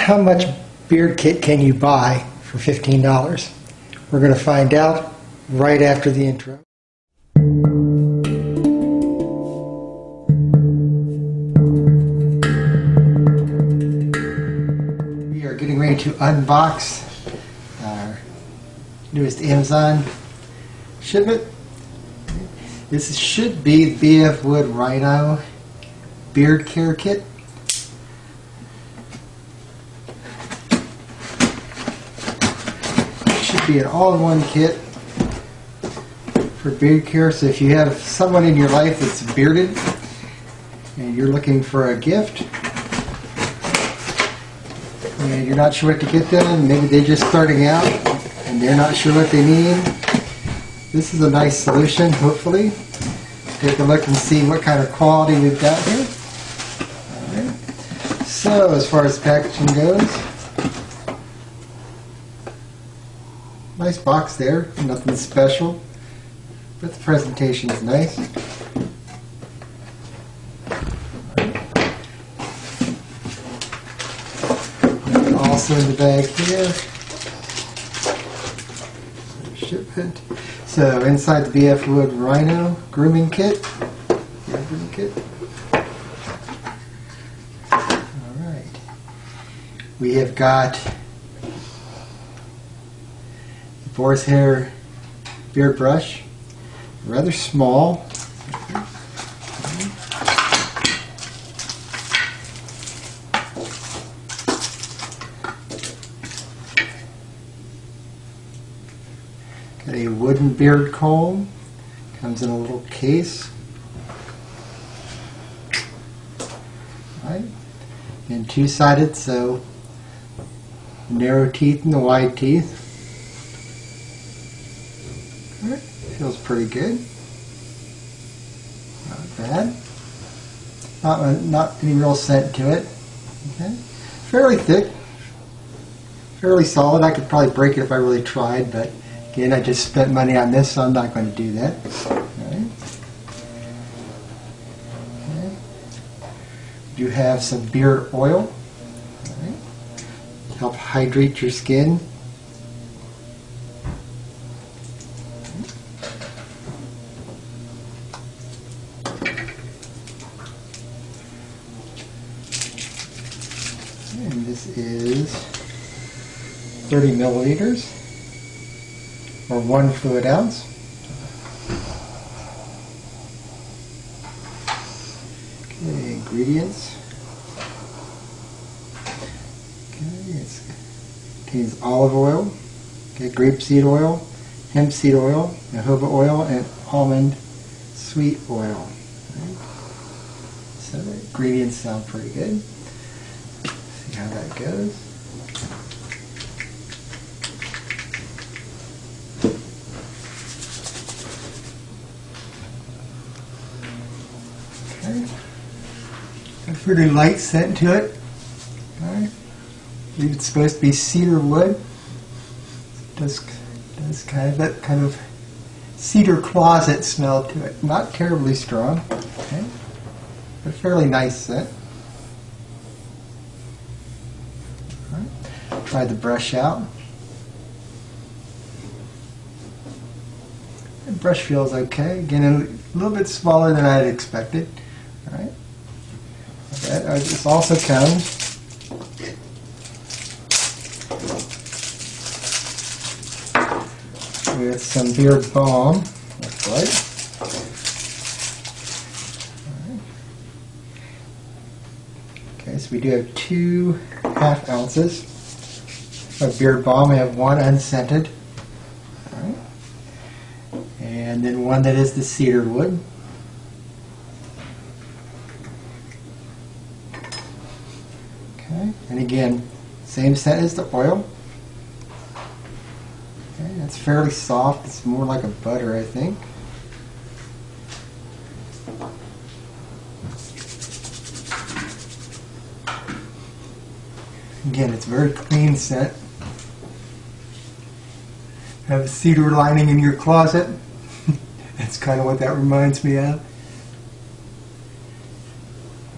how much beard kit can you buy for $15? We're going to find out right after the intro. We are getting ready to unbox our newest Amazon shipment. This should be the BF Wood Rhino beard care kit. Should be an all-in-one kit for beard care. So if you have someone in your life that's bearded and you're looking for a gift and you're not sure what to get them, maybe they're just starting out and they're not sure what they need, this is a nice solution. Hopefully take a look and see what kind of quality we've got here. All right. So as far as packaging goes, nice box there, nothing special, but the presentation is nice. And also in the bag here, shipment. So inside the BF Wood Rhino grooming kit. Alright. We have got boar's hair beard brush, rather small. Got a wooden beard comb, comes in a little case. Right. And two-sided, so narrow teeth and the wide teeth. Feels pretty good. Not bad. Not any real scent to it. Okay. Fairly thick. Fairly solid. I could probably break it if I really tried, but again, I just spent money on this, so I'm not going to do that. Okay. Okay. You have some beard oil. Right. Help hydrate your skin. And this is 30 milliliters or 1 fluid ounce. Okay, ingredients. Okay, it contains olive oil, okay, grapeseed oil, hemp seed oil, jojoba oil, and almond sweet oil. Right. So the ingredients sound pretty good. See how that goes. Okay. A pretty light scent to it. Alright. I believe it's supposed to be cedar wood. It does kind of that kind of cedar closet smell to it. Not terribly strong. Okay. But fairly nice scent. Try the brush out. The brush feels okay. Again, a little bit smaller than I had expected. All right. This also comes with some beard balm. Looks like. All right. Okay, so we do have 2 half ounces of beard balm. We have 1 unscented, right, and then 1 that is the cedar wood. Okay, and again, same scent as the oil. Okay, that's fairly soft. It's more like a butter, I think. Again, it's a very clean scent. Have a cedar lining in your closet. That's kind of what that reminds me of.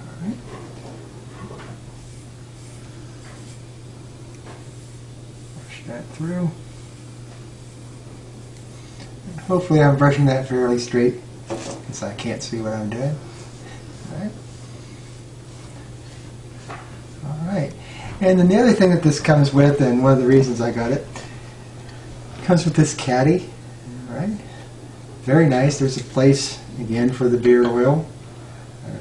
All right. that through. And hopefully I'm brushing that fairly straight because I can't see what I'm doing. Alright. Alright. And then the other thing that this comes with, and one of the reasons I got it, comes with this caddy. Alright. Very nice. There's a place again for the beard oil.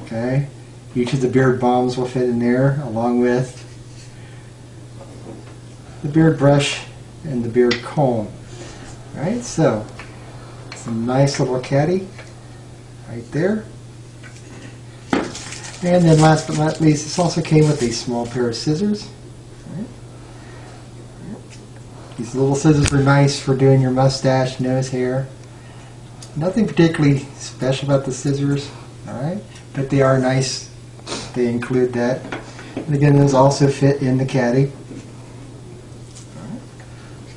Okay. Each of the beard balms will fit in there along with the beard brush and the beard comb. Alright, so it's a nice little caddy right there. And then last but not least, this also came with a small pair of scissors. Right. These little scissors are nice for doing your mustache, nose hair. Nothing particularly special about the scissors, alright, but they are nice. They include that. And again, those also fit in the caddy. Alright.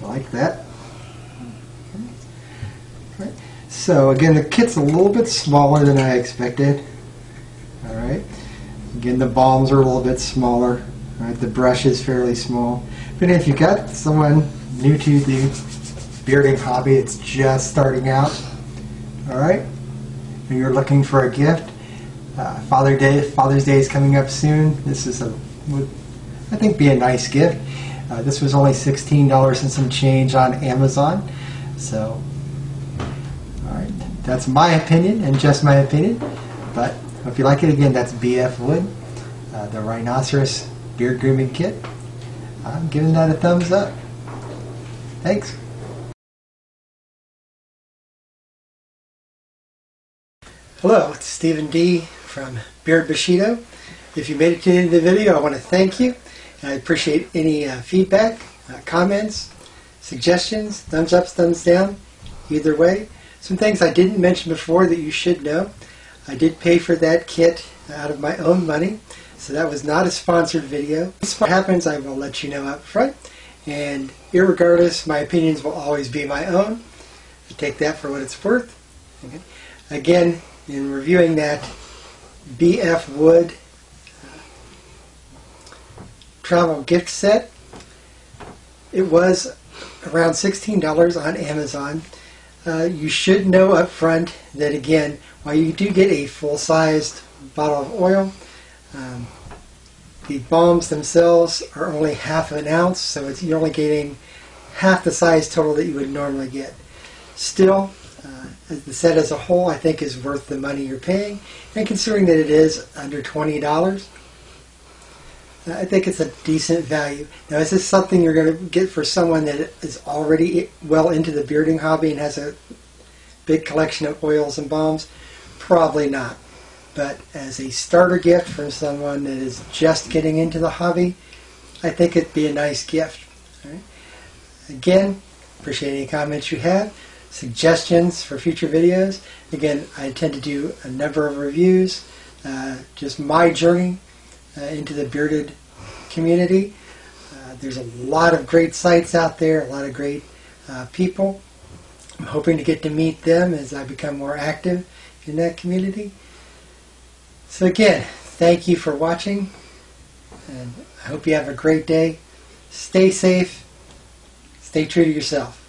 So like that. Okay. So again, the kit's a little bit smaller than I expected. Alright. Again, the balms are a little bit smaller. Right. The brush is fairly small. But if you've got someone new to the bearding hobby, it's just starting out, alright, and you're looking for a gift, Father's Day is coming up soon. This is would I think be a nice gift. This was only $16 and some change on Amazon. So, alright, that's my opinion and just my opinion. But if you like it, again, that's BF Wood, the Rhinoceros Beard Grooming Kit. I'm giving that a thumbs up. Thanks. Hello, it's Stephen D. from Beard Bushido. If you made it to the end of the video, I want to thank you. I appreciate any feedback, comments, suggestions, thumbs up, thumbs down, either way. Some things I didn't mention before that you should know. I did pay for that kit out of my own money, so that was not a sponsored video. If it happens, I will let you know up front. And irregardless, my opinions will always be my own. I take that for what it's worth. Okay. Again, in reviewing that BF Wood travel gift set, it was around $16 on Amazon. You should know up front that, again, while you do get a full-sized bottle of oil, the balms themselves are only half an ounce, so you're only getting half the size total that you would normally get. Still, the set as a whole, I think, is worth the money you're paying, and considering that it is under $20, I think it's a decent value. Now, is this something you're going to get for someone that is already well into the bearding hobby and has a big collection of oils and balms? Probably not. But as a starter gift for someone that is just getting into the hobby, I think it'd be a nice gift. All right? Again, appreciate any comments you have, suggestions for future videos. Again, I intend to do a number of reviews, just my journey into the bearded community. There's a lot of great sites out there, a lot of great people. I'm hoping to get to meet them as I become more active in that community. So again, thank you for watching, and I hope you have a great day. Stay safe, stay true to yourself.